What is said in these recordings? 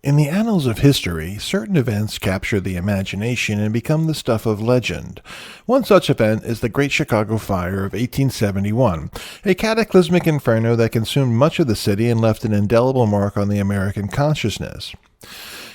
In the annals of history, certain events capture the imagination and become the stuff of legend. One such event is the Great Chicago Fire of 1871, a cataclysmic inferno that consumed much of the city and left an indelible mark on the American consciousness.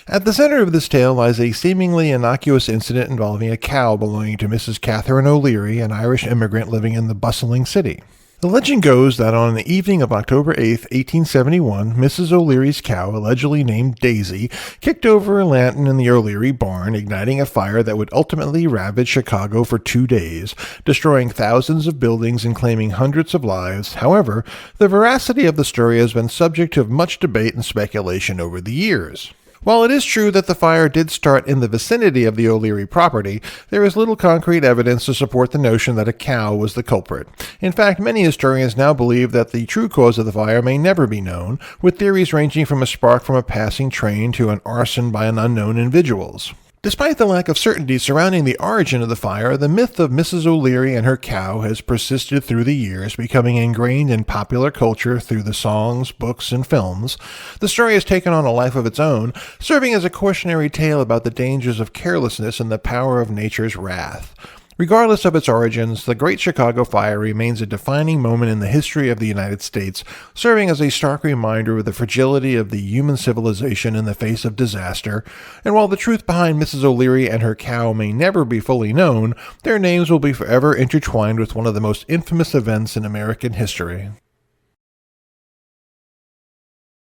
At the center of this tale lies a seemingly innocuous incident involving a cow belonging to Mrs. Catherine O'Leary, an Irish immigrant living in the bustling city. The legend goes that on the evening of October 8, 1871, Mrs. O'Leary's cow, allegedly named Daisy, kicked over a lantern in the O'Leary barn, igniting a fire that would ultimately ravage Chicago for 2 days, destroying thousands of buildings and claiming hundreds of lives. However, the veracity of the story has been subject to much debate and speculation over the years. While it is true that the fire did start in the vicinity of the O'Leary property, there is little concrete evidence to support the notion that a cow was the culprit. In fact, many historians now believe that the true cause of the fire may never be known, with theories ranging from a spark from a passing train to an arson by an unknown individuals. Despite the lack of certainty surrounding the origin of the fire, the myth of Mrs. O'Leary and her cow has persisted through the years, becoming ingrained in popular culture through the songs, books, and films. The story has taken on a life of its own, serving as a cautionary tale about the dangers of carelessness and the power of nature's wrath. Regardless of its origins, the Great Chicago Fire remains a defining moment in the history of the United States, serving as a stark reminder of the fragility of the human civilization in the face of disaster. And while the truth behind Mrs. O'Leary and her cow may never be fully known, their names will be forever intertwined with one of the most infamous events in American history.